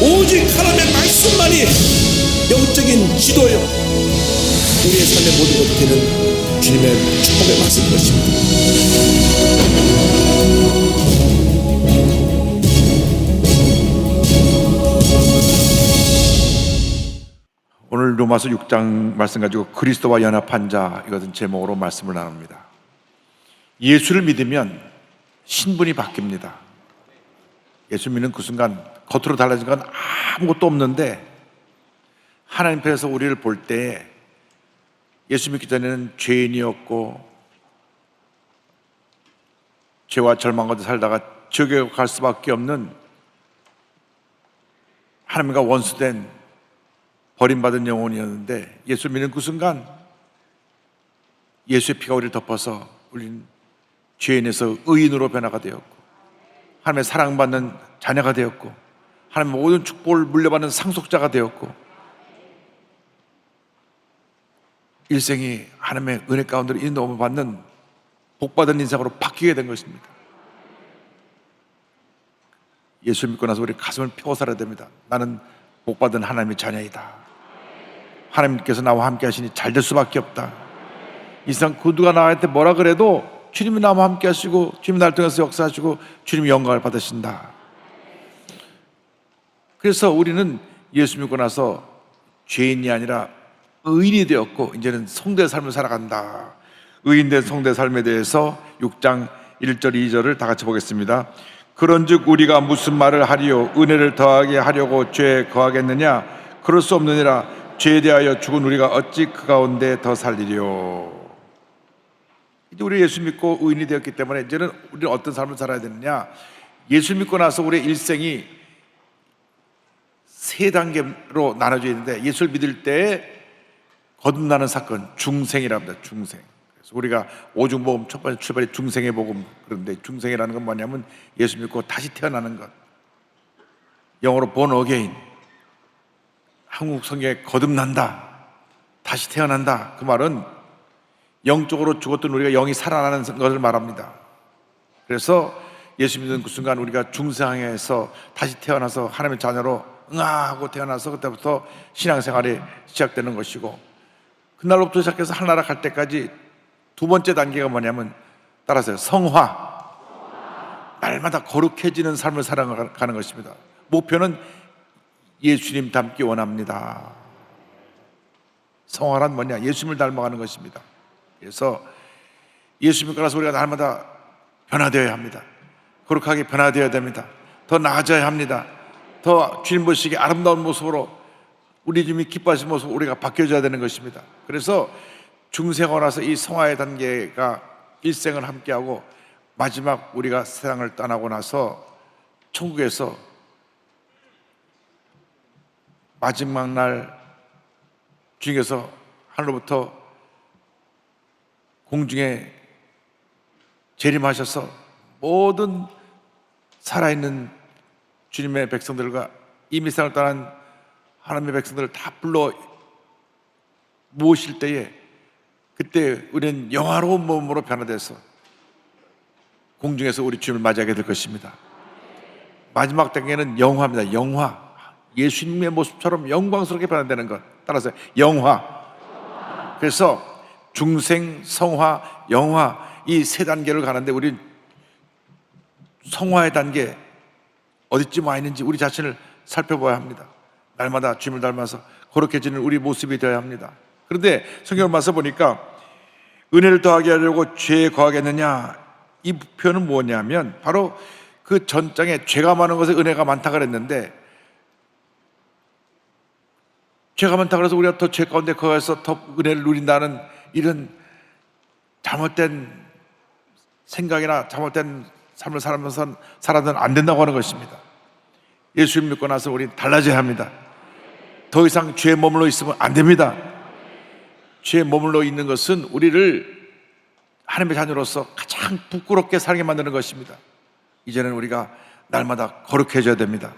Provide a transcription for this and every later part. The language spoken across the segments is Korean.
오직 하나님의 말씀만이 영적인 지도요, 우리의 삶의 모든 것이 되는 주님의 축복의 말씀인 것입니다. 오늘 로마서 6장 말씀 가지고 그리스도와 연합한 자, 이것은 제목으로 말씀을 나눕니다. 예수를 믿으면 신분이 바뀝니다. 예수 믿는 그 순간 겉으로 달라진 건 아무것도 없는데, 하나님 편에서 우리를 볼 때 예수 믿기 전에는 죄인이었고 죄와 절망 가운데 살다가 지옥에 갈 수밖에 없는 하나님과 원수된 버림받은 영혼이었는데, 예수 믿는 그 순간 예수의 피가 우리를 덮어서 우리는 죄인에서 의인으로 변화가 되었고, 하나님의 사랑받는 자녀가 되었고, 하나님의 모든 축복을 물려받는 상속자가 되었고, 일생이 하나님의 은혜 가운데로 인도함을 받는 복받은 인생으로 바뀌게 된 것입니다. 예수 믿고 나서 우리 가슴을 펴고 살아야 됩니다. 나는 복받은 하나님의 자녀이다. 하나님께서 나와 함께 하시니 잘 될 수밖에 없다. 이 세상 그 누가 나한테 뭐라 그래도 주님이 나와 함께 하시고 주님이 나를 통해서 역사하시고 주님이 영광을 받으신다. 그래서 우리는 예수 믿고 나서 죄인이 아니라 의인이 되었고, 이제는 성도의 삶을 살아간다. 의인된 성도의 삶에 대해서 6장 1절 2절을 다 같이 보겠습니다. 그런즉 우리가 무슨 말을 하리요? 은혜를 더하게 하려고 죄에 거하겠느냐? 그럴 수 없느니라. 죄에 대하여 죽은 우리가 어찌 그 가운데 더 살리려? 이제 우리 예수 믿고 의인이 되었기 때문에 이제는 우리는 어떤 삶을 살아야 되느냐? 예수 믿고 나서 우리의 일생이 세 단계로 나눠져 있는데, 예수를 믿을 때 거듭나는 사건, 중생이라 합니다. 중생. 그래서 우리가 오중복음 첫 번째 출발이 중생의 복음. 그런데 중생이라는 건 뭐냐면 예수 믿고 다시 태어나는 것, 영어로 born again. 한국 성경에 거듭난다, 다시 태어난다. 그 말은 영적으로 죽었던 우리가 영이 살아나는 것을 말합니다. 그래서 예수 믿는 그 순간 우리가 중생에서 다시 태어나서 하나님의 자녀로 응아하고 태어나서 그때부터 신앙생활이 시작되는 것이고, 그날로부터 시작해서 하늘나라 갈 때까지 두 번째 단계가 뭐냐면, 따라서요, 성화. 날마다 거룩해지는 삶을 살아가는 것입니다. 목표는 예수님 닮기 원합니다. 성화란 뭐냐? 예수님을 닮아가는 것입니다. 그래서 예수 믿고 나서 우리가 날마다 변화되어야 합니다. 거룩하게 변화되어야 됩니다. 더 나아져야 합니다. 더 주님 보시기에 아름다운 모습으로, 우리 주님이 기뻐하시는 모습으로 우리가 바뀌어져야 되는 것입니다. 그래서 중생하고 나서 이 성화의 단계가 일생을 함께하고, 마지막 우리가 세상을 떠나고 나서 천국에서 마지막 날 주님께서 하늘로부터 공중에 재림하셔서 모든 살아있는 주님의 백성들과 이미 세상을 떠난 하나님의 백성들을 다 불러 모으실 때에, 그때 우리는 영화로운 몸으로 변화돼서 공중에서 우리 주님을 맞이하게 될 것입니다. 마지막 단계는 영화입니다. 영화. 예수님의 모습처럼 영광스럽게 변화되는 것. 따라서 영화. 그래서 중생, 성화, 영화, 이 세 단계를 가는데, 우리 성화의 단계 어디쯤 와 있는지 우리 자신을 살펴봐야 합니다. 날마다 주님을 닮아서 거룩해지는 우리 모습이 되어야 합니다. 그런데 성경을 봐서 보니까 은혜를 더하게 하려고 죄에 거하겠느냐, 이 표현은 뭐냐면 바로 그 전장에 죄가 많은 것에 은혜가 많다 그랬는데, 죄가 많다 그래서 우리가 더 죄 가운데 거해서 더 은혜를 누린다는 이런 잘못된 생각이나 잘못된 삶을 살아면서 살아서는 안 된다고 하는 것입니다. 예수를 믿고 나서 우리는 달라져야 합니다. 더 이상 죄에 머물러 있으면 안 됩니다. 죄에 머물러 있는 것은 우리를 하나님의 자녀로서 가장 부끄럽게 살게 만드는 것입니다. 이제는 우리가 날마다 거룩해져야 됩니다.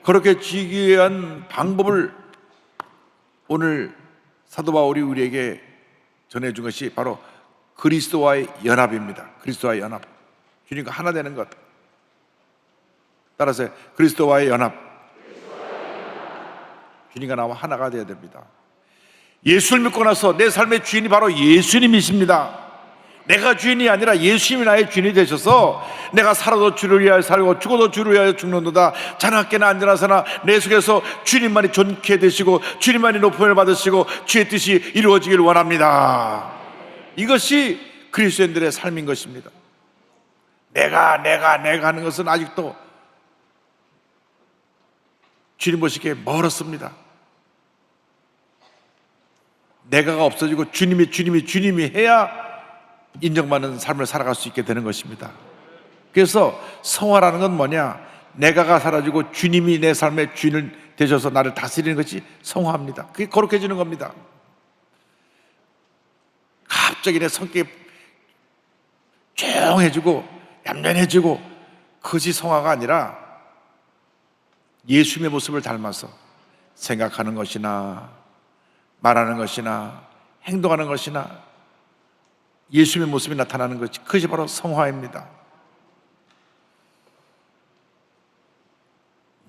거룩해지기 위한 방법을 오늘 사도 바울이 우리에게 전해준 것이 바로 그리스도와의 연합입니다. 그리스도와의 연합, 주님과 하나 되는 것. 따라서 그리스도와의 연합. 주님과 나와 하나가 되어야 됩니다. 예수를 믿고 나서 내 삶의 주인이 바로 예수님이십니다. 내가 주인이 아니라 예수님이 나의 주인이 되셔서 내가 살아도 주를 위하여 살고 죽어도 주를 위하여 죽는도다. 자나깨나 안전하사나 내 속에서 주님만이 존귀해 되시고 주님만이 높음을 받으시고 주의 뜻이 이루어지길 원합니다. 이것이 그리스도인들의 삶인 것입니다. 내가 하는 것은 아직도 주님 보시기에 멀었습니다. 내가가 없어지고 주님이 해야 인정받는 삶을 살아갈 수 있게 되는 것입니다. 그래서 성화라는 건 뭐냐? 내가가 사라지고 주님이 내 삶의 주인을 되셔서 나를 다스리는 것이 성화입니다. 그게 거룩해지는 겁니다. 갑자기 내 성격이 조용해지고 얌전해지고 그것이 성화가 아니라 예수님의 모습을 닮아서 생각하는 것이나 말하는 것이나 행동하는 것이나 예수님의 모습이 나타나는 것이 그것이 바로 성화입니다.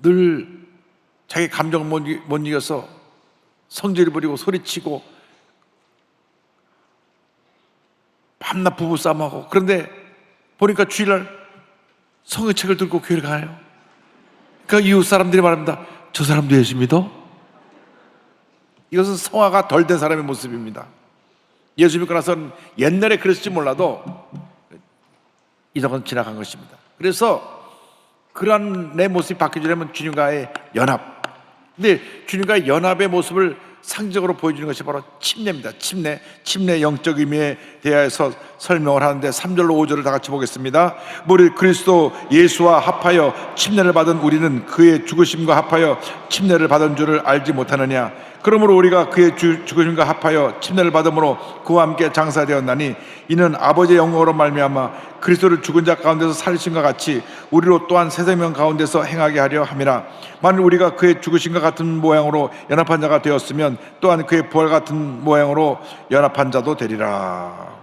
늘 자기 감정을 못 이겨서 성질을 부리고 소리치고 밤낮 부부싸움하고, 그런데 보니까 주일날 성경책을 들고 교회를 가요. 그러니까 이웃 사람들이 말합니다. 저 사람도 예수 믿어? 이것은 성화가 덜 된 사람의 모습입니다. 예수 믿고 나서는 옛날에 그랬을지 몰라도 이정은 지나간 것입니다. 그래서 그러한 내 모습이 바뀌려면 주님과의 연합, 근데 주님과의 연합의 모습을 상징적으로 보여주는 것이 바로 침례입니다. 침례 영적 의미에 대해서 설명을 하는데 3절로 5절을 다 같이 보겠습니다. 무릇 그리스도 예수와 합하여 침례를 받은 우리는 그의 죽으심과 합하여 침례를 받은 줄을 알지 못하느냐? 그러므로 우리가 그의 죽으심과 합하여 침례를 받음으로 그와 함께 장사되었나니 이는 아버지의 영광으로 말미암아 그리스도를 죽은 자 가운데서 살리심과 같이 우리로 또한 새 생명 가운데서 행하게 하려 함이라. 만일 우리가 그의 죽으심과 같은 모양으로 연합한 자가 되었으면 또한 그의 부활 같은 모양으로 연합한 자도 되리라.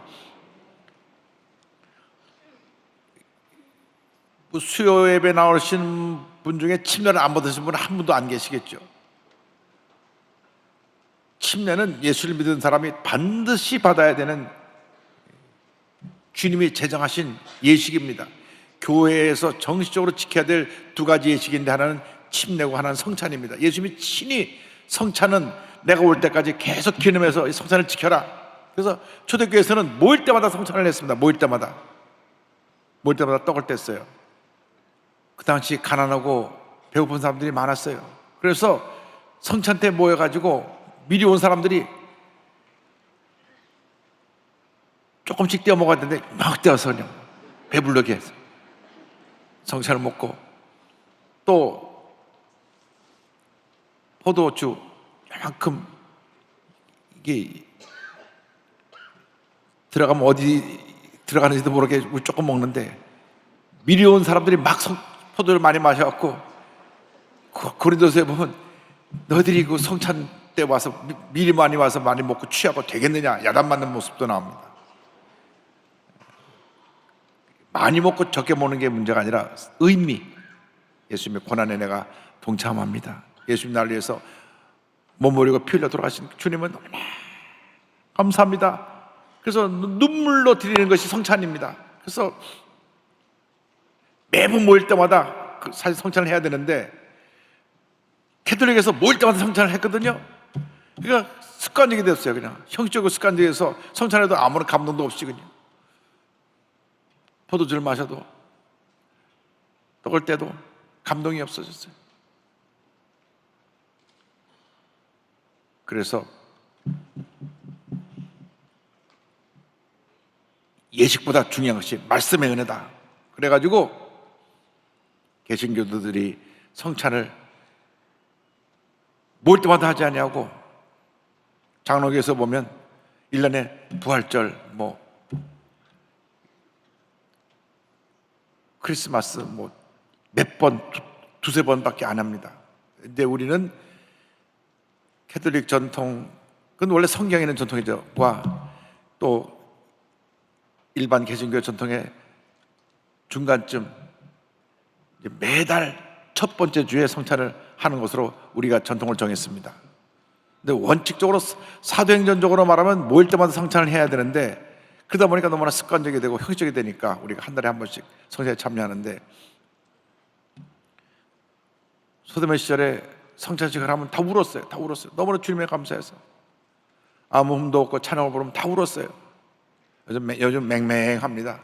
수요 예배 나오신 분 중에 침례를 안 받으신 분은 한 분도 안 계시겠죠. 침례는 예수를 믿는 사람이 반드시 받아야 되는 주님이 제정하신 예식입니다. 교회에서 정식적으로 지켜야 될 두 가지 예식인데 하나는 침례고 하나는 성찬입니다. 예수님이 친히 성찬은 내가 올 때까지 계속 기념해서 이 성찬을 지켜라. 그래서 초대교회에서는 모일 때마다 성찬을 했습니다. 모일 때마다 떡을 뗐어요. 그 당시 가난하고 배고픈 사람들이 많았어요. 그래서 성찬 때 모여가지고 미리 온 사람들이 조금씩 떼어 먹어야 되는데 막 떼어서 그냥 배불르게 해서 성찬을 먹고, 또 포도주 이만큼 이게 들어가면 어디 들어가는지도 모르게 조금 먹는데 미리 온 사람들이 막 포도를 많이 마셔갖고 고린도서에 보면 너희들이 그 성찬 때 와서 미리 많이 와서 많이 먹고 취하고 되겠느냐 야단 맞는 모습도 나옵니다. 많이 먹고 적게 먹는 게 문제가 아니라 의미, 예수님의 고난에 내가 동참합니다. 예수님 나를 위해서 몸 버리고 피 흘려 돌아가신 주님은 너무나 감사합니다. 그래서 눈물로 드리는 것이 성찬입니다. 그래서 매번 모일 때마다 사실 성찬을 해야 되는데 캐톨릭에서 모일 때마다 성찬을 했거든요. 그러니까 습관적이 됐어요. 그냥 형식적으로 습관적에서 성찬에도 아무런 감동도 없이 그냥 포도주를 마셔도 떡을 떼도 감동이 없어졌어요. 그래서 예식보다 중요한 것이 말씀의 은혜다. 그래가지고 개신교도들이 성찬을 모일 때마다 하지 아니하고 장로교에서 보면 1년에 부활절 크리스마스 몇 번, 두세 번밖에 안 합니다. 근데 우리는 캐톨릭 전통, 그건 원래 성경에 있는 전통이죠. 또 일반 개신교 전통의 중간쯤 매달 첫 번째 주에 성찬을 하는 것으로 우리가 전통을 정했습니다. 근데 원칙적으로 사도행전적으로 말하면 모일 때마다 성찬을 해야 되는데 그러다 보니까 너무나 습관적이 되고 형식적이 되니까 우리가 한 달에 한 번씩 성찬에 참여하는데, 소돔의 시절에 성찬식을 하면 다 울었어요. 다 울었어요. 너무나 주님에 감사해서 아무 흠도 없고 찬양을 부르면 다 울었어요. 요즘 맹맹합니다.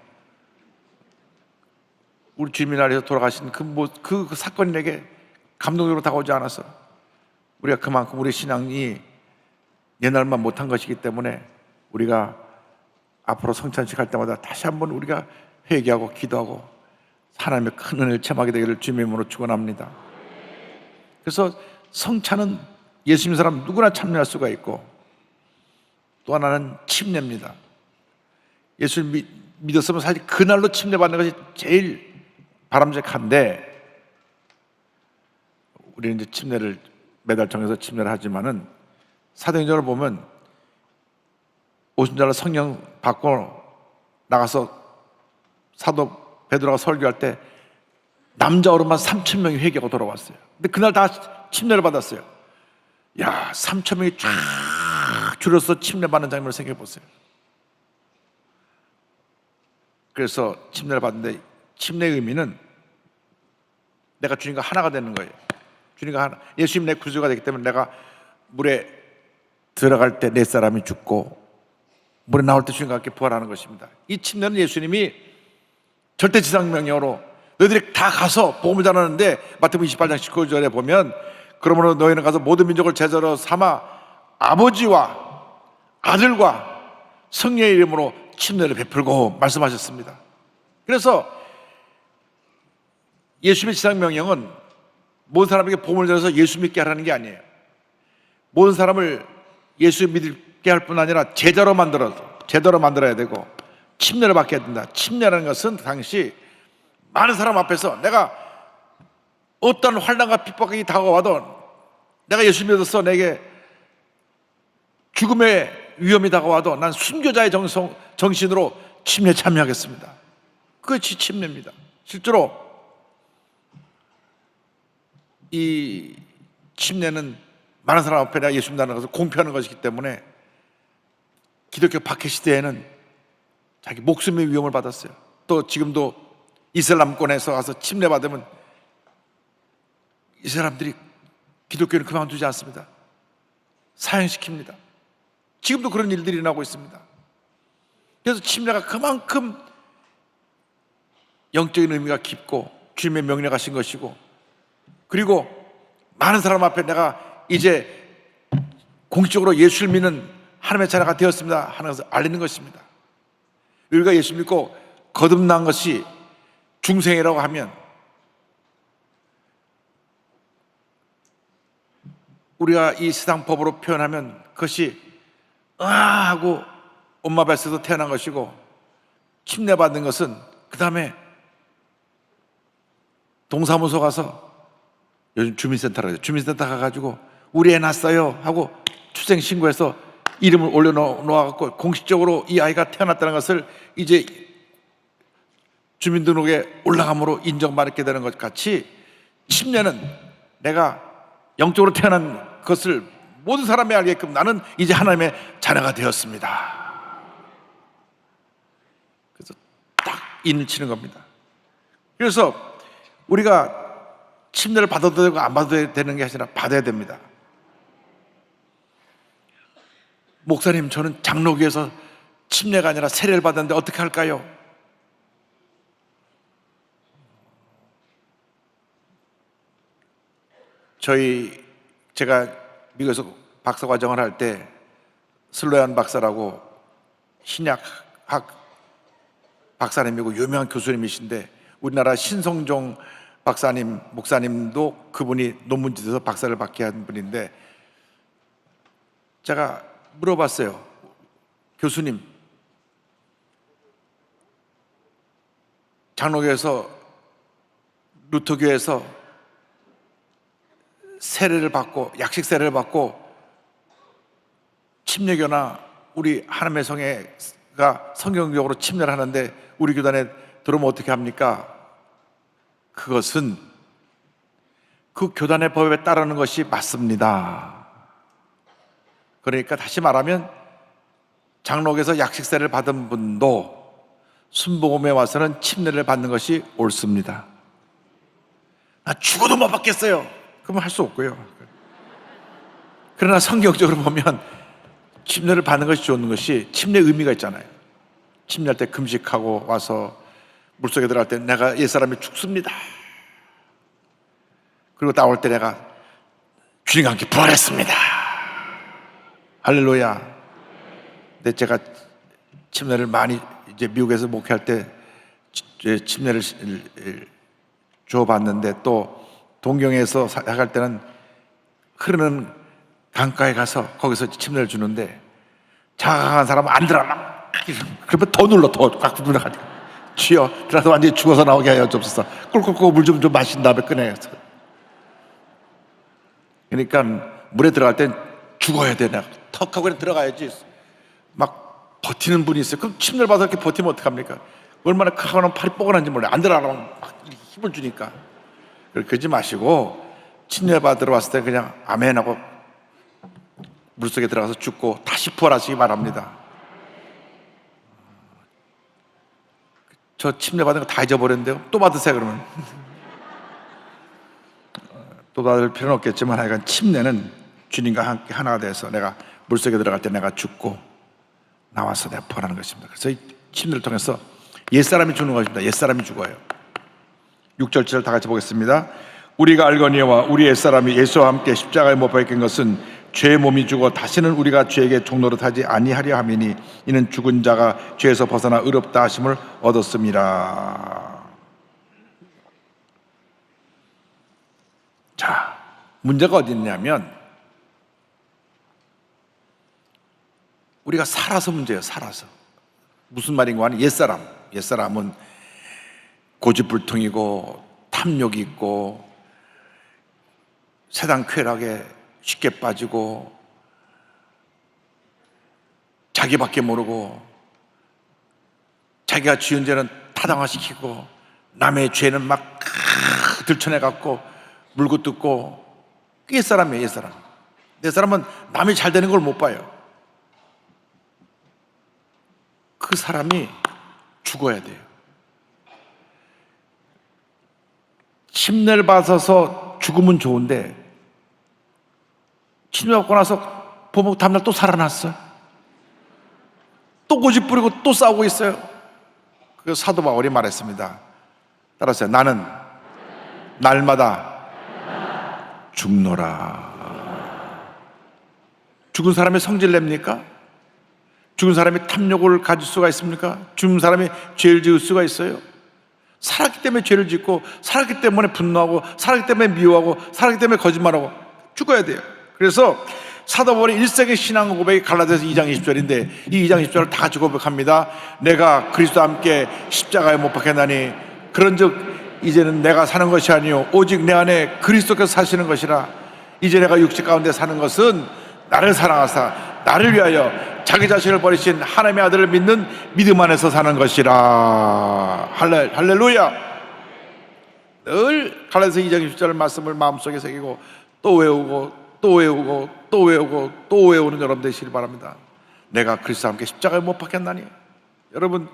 우리 주님이 나라에서 돌아가신 그 사건이 내게 감동적으로 다가오지 않았어. 우리가 그만큼 우리 신앙이 옛날만 못한 것이기 때문에 우리가 앞으로 성찬식 할 때마다 다시 한번 우리가 회개하고 기도하고 하나님의 큰 은혜를 체험하게 되기를 주님의 이름으로 축원합니다. 그래서 성찬은 예수 믿는 사람 누구나 참여할 수가 있고, 또 하나는 침례입니다. 예수를 믿었으면 사실 그날로 침례받는 것이 제일 바람직한데, 우리는 이제 침례를 매달 정해서 침례를 하지만은 사도행전을 보면 오순 날 성령 받고 나가서 사도 베드로가 설교할 때 남자 어른만 3,000명이 회개하고 돌아왔어요. 근데 그날 다 침례를 받았어요. 야, 3,000명이 쫙 줄여서 침례받는 장면을 생각해 보세요. 그래서 침례를 받는데 침례의 의미는 내가 주님과 하나가 되는 거예요. 주님과 하나, 예수님 내 구주가 되기 때문에 내가 물에 들어갈 때 내 사람이 죽고 물에 나올 때 주님과 함께 부활하는 것입니다. 이 침례는 예수님이 절대지상명령으로 너희들이 다 가서 복음을 전하는데, 마태복음 28장 19절에 보면 그러므로 너희는 가서 모든 민족을 제자로 삼아 아버지와 아들과 성령의 이름으로 침례를 베풀고 말씀하셨습니다. 그래서 예수님의 지상명령은 모든 사람에게 복음을 전해서 예수 믿게 하라는 게 아니에요. 모든 사람을 예수 믿게 할 뿐 아니라 제자로 만들어야 되고 침례를 받게 해야 된다. 침례라는 것은 당시 많은 사람 앞에서 내가 어떤 환난과 핍박이 다가와도, 내가 예수 믿어서 내게 죽음의 위험이 다가와도 난 순교자의 정신으로 침례에 참여하겠습니다. 그것이 침례입니다. 실제로 이 침례는 많은 사람 앞에 내가 예수 믿는다는 것을 공표하는 것이기 때문에 기독교 박해 시대에는 자기 목숨의 위험을 받았어요. 또 지금도 이슬람권에서 와서 침례 받으면 이 사람들이 기독교를 그만두지 않습니다. 사형시킵니다. 지금도 그런 일들이 일어나고 있습니다. 그래서 침례가 그만큼 영적인 의미가 깊고 주님의 명령하신 것이고, 그리고 많은 사람 앞에 내가 이제 공식적으로 예수를 믿는 하나님의 자녀가 되었습니다 하는 것을 알리는 것입니다. 우리가 예수 믿고 거듭난 것이 중생이라고 하면 우리가 이 세상 법으로 표현하면 그것이 하고 엄마 뱃속에서 태어난 것이고, 침례받는 것은 그 다음에 동사무소 가서, 요즘 주민센터라고 해요. 주민센터 가가지고 우리 애 낳았어요 하고 출생신고해서 이름을 올려놓아갖고 공식적으로 이 아이가 태어났다는 것을 이제 주민등록에 올라감으로 인정받게 되는 것 같이, 침례는 내가 영적으로 태어난 것을 모든 사람이 알게끔 나는 이제 하나님의 자녀가 되었습니다. 그래서 딱 인을 치는 겁니다. 그래서 우리가 침례를 받아도 되고 안 받아도 되는 게 아니라 받아야 됩니다. 목사님, 저는 장로교에서 침례가 아니라 세례를 받았는데 어떻게 할까요? 제가 미국에서 박사과정을 할 때 슬로얀 박사라고 신약학 박사님이고 유명한 교수님이신데, 우리나라 신성종 박사님, 목사님도 그분이 논문 지어서 박사를 받게 한 분인데, 제가 물어봤어요. 교수님, 장로교에서 루터교에서 세례를 받고 약식 세례를 받고 침례교나 우리 하나님의 성회가 성경적으로 침례를 하는데 우리 교단에 들어오면 어떻게 합니까? 그것은 그 교단의 법에 따르는 것이 맞습니다. 그러니까 다시 말하면 장로교에서 약식세를 받은 분도 순복음에 와서는 침례를 받는 것이 옳습니다. 나 죽어도 못 받겠어요. 그러면 할 수 없고요. 그러나 성경적으로 보면 침례를 받는 것이 좋은 것이 침례 의미가 있잖아요. 침례할 때 금식하고 와서 물속에 들어갈 때 내가 옛사람이 죽습니다. 그리고 나올 때 내가 주님과 함께 부활했습니다. 할렐루야. 근데 제가 침례를 많이 이제 미국에서 목회할 때 침례를 줘봤는데 또 동경에서 할 때는 흐르는 강가에 가서 거기서 침례를 주는데 자강한 사람은 안 들어가 막 그러면 더 눌러 꽉 눌러가지고 주여 들어서 완전히 죽어서 나오게 하여 주옵소서. 꿀꿀꿀 물 좀 마신 다음에 꺼내요. 그러니까 물에 들어갈 땐 죽어야 돼. 내가 턱 하고 그냥 들어가야지. 막 버티는 분이 있어요. 그럼 침례를 받아서 이렇게 버티면 어떡합니까? 얼마나 크거나 팔이 뻐근한지 몰라요. 안 들어가면 막 힘을 주니까. 그러지 마시고 침례 받으러 왔을 때 그냥 아멘 하고 물속에 들어가서 죽고 다시 부활하시기 바랍니다. 저 침례 받은 거 다 잊어버렸는데요. 또 받으세요 그러면. 또 받을 필요는 없겠지만 하여간 침례는 주님과 함께 하나가 돼서 내가 물속에 들어갈 때 내가 죽고 나와서 내가 부활하는 것입니다. 그래서 이 침례를 통해서 옛사람이 죽는 것입니다. 옛사람이 죽어요. 6절 7절 다 같이 보겠습니다. 우리가 알거니와 우리 옛사람이 예수와 함께 십자가에 못 박힌 것은 죄의 몸이 죽어 다시는 우리가 죄에게 종노릇하지 아니하려 함이니 이는 죽은 자가 죄에서 벗어나 의롭다 하심을 얻었습니다. 자, 문제가 어디 있냐면 우리가 살아서 문제예요. 살아서. 무슨 말인가 하면 옛사람은 고집불통이고 탐욕이 있고 세상 쾌락에 쉽게 빠지고 자기밖에 모르고 자기가 지은 죄는 타당화시키고 남의 죄는 막 들춰내갖고 물고 뜯고 옛사람이에요. 옛사람. 옛사람은 남이 잘 되는 걸 못 봐요. 그 사람이 죽어야 돼요. 침례를 받아서 죽으면 좋은데 침례 받고 나서 보면 다음날 또 살아났어요. 또 고집 부리고 또 싸우고 있어요. 그 사도 바울이 말했습니다. 따라서요. 나는 날마다 죽노라. 죽은 사람이 성질 냅니까? 죽은 사람이 탐욕을 가질 수가 있습니까? 죽은 사람이 죄를 지을 수가 있어요? 살았기 때문에 죄를 짓고 살았기 때문에 분노하고 살았기 때문에 미워하고 살았기 때문에 거짓말하고 죽어야 돼요. 그래서 사도 바울의 일생의 신앙 고백이 갈라디아서 2장 20절인데 이 2장 20절을 다 같이 고백합니다. 내가 그리스도와 함께 십자가에 못 박혔나니 그런즉 이제는 내가 사는 것이 아니요 오직 내 안에 그리스도께서 사시는 것이라. 이제 내가 육체 가운데 사는 것은 나를 사랑하사 나를 위하여 자기 자신을 버리신 하나님의 아들을 믿는 믿음 안에서 사는 것이라. 할렐루야. 늘 갈라디아서 2장 20절 말씀을 마음속에 새기고 또 외우고 또 외우고 또 외우고 또 외우는 여러분 되시길 바랍니다. 내가 그리스도와 함께 십자가에 못 박혔나니. 여러분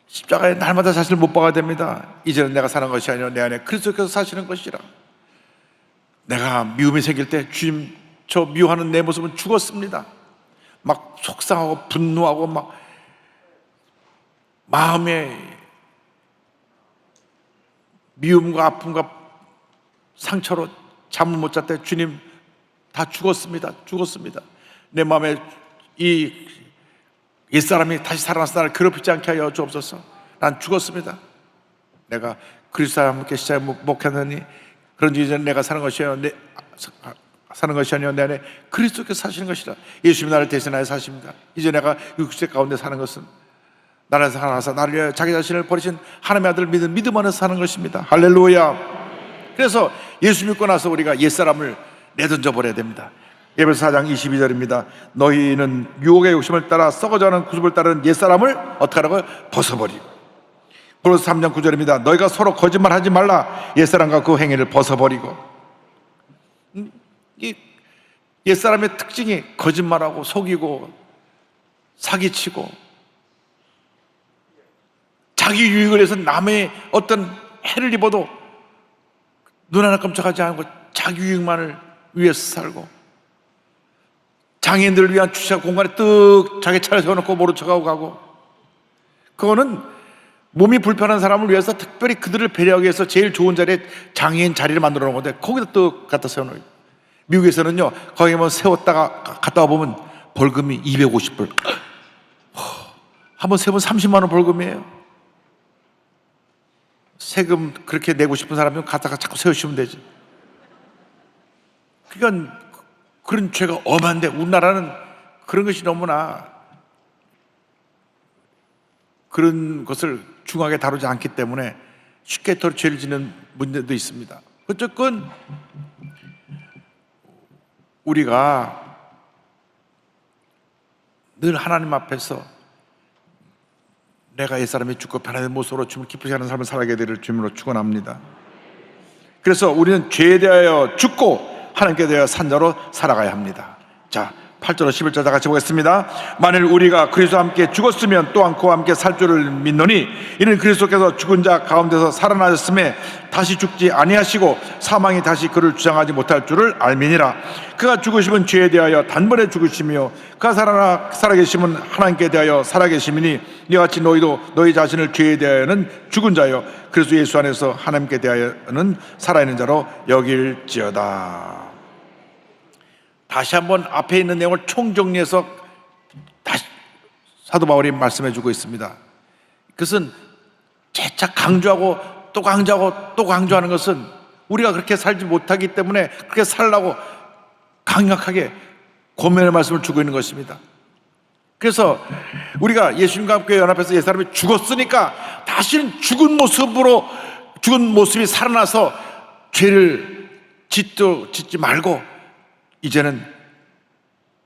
십자가에 날마다 자신을 못 박아야 됩니다. 이제는 내가 사는 것이 아니라 내 안에 그리스도께서 사시는 것이라. 내가 미움이 생길 때 주님 저 미워하는 내 모습은 죽었습니다. 막 속상하고 분노하고 막 마음에 미움과 아픔과 상처로 잠을 못 잤대. 주님 다 죽었습니다. 죽었습니다. 내 마음에 이 옛사람이 다시 살아나서 나를 괴롭히지 않게 하여 주옵소서. 난 죽었습니다. 내가 그리스도와 함께 십자가에 못 박혔나니 그런지 이제 내가 사는 것이 아니요 내 안에 그리스도께서 사시는 것이라. 예수님이 나를 대신하여 사십니다. 이제 내가 육체 가운데 사는 것은 나를 사랑하사 나를 위하여 자기 자신을 버리신 하나님의 아들을 믿는 믿음 안에서 사는 것입니다. 할렐루야. 그래서 예수 믿고 나서 우리가 옛사람을 내던져 버려야 됩니다. 에베소 4장 22절입니다. 너희는 유혹의 욕심을 따라 썩어져가는 구습을 따르는 옛사람을 어떻게 하라고요? 벗어버리고 고린도서 3장 9절입니다. 너희가 서로 거짓말하지 말라. 옛사람과 그 행위를 벗어버리고. 이 옛사람의 특징이 거짓말하고 속이고 사기치고 자기 유익을 위해서 남의 어떤 해를 입어도 눈 하나 깜짝하지 않고 자기 유익만을 위해서 살고, 장애인들을 위한 주차 공간에 뜩 자기 차를 세워놓고 모른 척하고 가고, 그거는 몸이 불편한 사람을 위해서 특별히 그들을 배려하기 위해서 제일 좋은 자리에 장애인 자리를 만들어 놓은 건데 거기다 또 갖다 세워놓어요. 미국에서는요, 거기 뭐 세웠다가 갔다 와보면 벌금이 250불. 한번 세번 30만 원 벌금이에요. 세금 그렇게 내고 싶은 사람은 갔다가 자꾸 세우시면 되지. 그러니까 그런 죄가 엄한데 우리나라는 그런 것이 너무나 그런 것을 중하게 다루지 않기 때문에 쉽게 더 죄를 짓는 문제도 있습니다. 어쨌건 우리가 늘 하나님 앞에서 내가 옛사람이 죽고 변화된 모습으로 주님을 기쁘게 하는 삶을 살아가게 되기를 주님으로 축원합니다. 그래서 우리는 죄에 대하여 죽고 하나님께 대하여 산 자로 살아가야 합니다. 자, 8절로 11절 다 같이 보겠습니다. 만일 우리가 그리스도와 함께 죽었으면 또한 그와 함께 살 줄을 믿노니 이는 그리스도께서 죽은 자 가운데서 살아나셨음에 다시 죽지 아니하시고 사망이 다시 그를 주장하지 못할 줄을 알미니라. 그가 죽으심은 죄에 대하여 단번에 죽으시며 그가 살아계심은 하나님께 대하여 살아계심이니 이같이 너희도 너희 자신을 죄에 대하여는 죽은 자여 그리스도 예수 안에서 하나님께 대하여는 살아있는 자로 여길지어다. 다시 한번 앞에 있는 내용을 총정리해서 다시 사도 바울이 말씀해 주고 있습니다. 그것은 재차 강조하고 또 강조하고 또 강조하는 것은 우리가 그렇게 살지 못하기 때문에 그렇게 살라고 강력하게 권면의 말씀을 주고 있는 것입니다. 그래서 우리가 예수님과 함께 연합해서 옛사람이 죽었으니까 다시는 죽은 모습이 살아나서 죄를 짓지 말고 이제는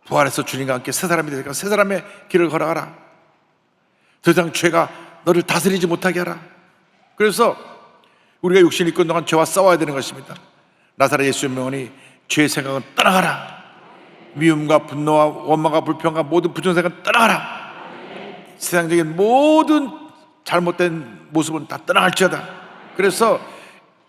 부활해서 주님과 함께 새 사람이 되니까 새 사람의 길을 걸어가라. 더 이상 죄가 너를 다스리지 못하게 하라. 그래서 우리가 육신을 입고 있는 동안 죄와 싸워야 되는 것입니다. 나사렛 예수의 명언이 죄의 생각은 떠나가라. 미움과 분노와 원망과 불평과 모든 부정생각은 떠나가라. 세상적인 모든 잘못된 모습은 다 떠나갈지어다. 그래서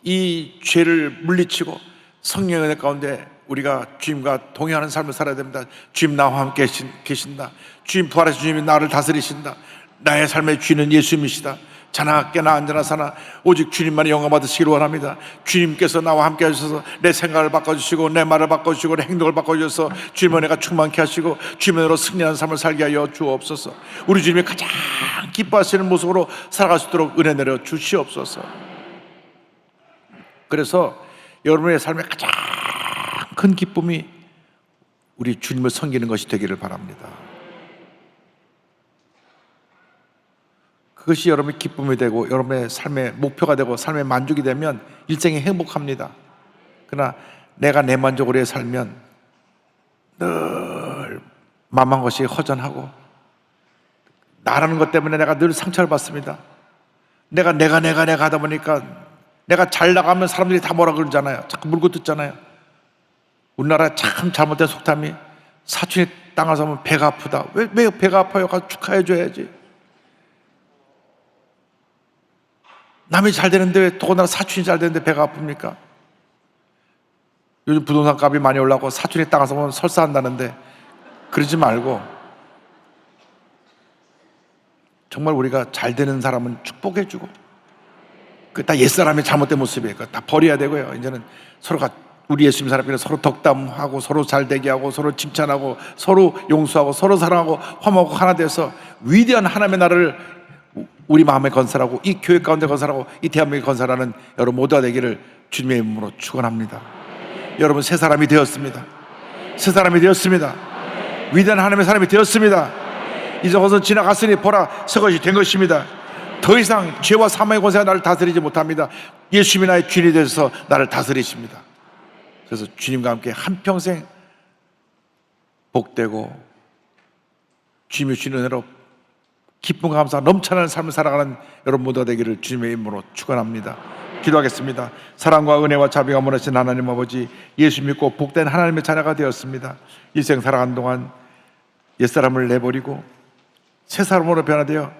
이 죄를 물리치고 성령의 은혜 가운데 우리가 주님과 동행하는 삶을 살아야 됩니다. 주님 나와 함께 계신다. 주님 부활해서 주님이 나를 다스리신다. 나의 삶의 주인은 예수님이시다. 자나 깨나 앉아나 사나 오직 주님만이 영광 받으시기를 원합니다. 주님께서 나와 함께 하셔서 내 생각을 바꿔주시고 내 말을 바꿔주시고 내 행동을 바꿔주셔서 주님의 은혜가 충만케 하시고 주님의 은혜로 승리하는 삶을 살게 하여 주옵소서. 우리 주님이 가장 기뻐하시는 모습으로 살아갈 수 있도록 은혜 내려 주시옵소서. 그래서 여러분의 삶의 가장 큰 기쁨이 우리 주님을 섬기는 것이 되기를 바랍니다. 그것이 여러분의 기쁨이 되고 여러분의 삶의 목표가 되고 삶의 만족이 되면 일생이 행복합니다. 그러나 내가 내 만족으로 살면 늘 만만 것이 허전하고 나라는 것 때문에 내가 늘 상처를 받습니다. 내가 하다 보니까 내가 잘 나가면 사람들이 다 뭐라 그러잖아요. 자꾸 물고 뜯잖아요. 우리나라 참 잘못된 속담이 사촌이 땅을 사면 배가 아프다. 왜 배가 아파요? 가서 축하해 줘야지. 남이 잘 되는데 왜 더군다나 사촌이 잘 되는데 배가 아픕니까? 요즘 부동산 값이 많이 올라가고 사촌이 땅을 사면 설사한다는데 그러지 말고 정말 우리가 잘 되는 사람은 축복해 주고 그 다 옛사람의 잘못된 모습이에요. 다 버려야 되고요. 이제는 서로가 우리 예수님 사람끼리 서로 덕담하고 서로 잘되게 하고 서로 칭찬하고 서로 용서하고 서로 사랑하고 화목하고 하나 돼서 위대한 하나님의 나라를 우리 마음에 건설하고 이 교회 가운데 건설하고 이 대한민국에 건설하는 여러분 모두가 되기를 주님의 이름으로 축원합니다. 여러분 새 사람이 되었습니다. 새 사람이 되었습니다. 위대한 하나님의 사람이 되었습니다. 이제 것은 지나갔으니 보라 새 것이 된 것입니다. 더 이상 죄와 사망의 권세가 나를 다스리지 못합니다. 예수님이 나의 주인이 되셔서 나를 다스리십니다. 그래서 주님과 함께 한평생 복되고 주님의 주신 은혜로 기쁨 감사 넘쳐나는 삶을 살아가는 여러분 모두가 되기를 주님의 이름으로 축원합니다. 기도하겠습니다. 사랑과 은혜와 자비가 원하신 하나님 아버지, 예수 믿고 복된 하나님의 자녀가 되었습니다. 일생 살아가는 동안 옛사람을 내버리고 새 사람으로 변화되어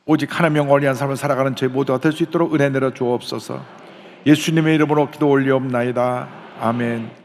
오직 하나님 영광을 위한 삶을 살아가는 저희 모두가 될 수 있도록 은혜 내려 주옵소서. 예수님의 이름으로 기도 올리옵나이다. 아멘.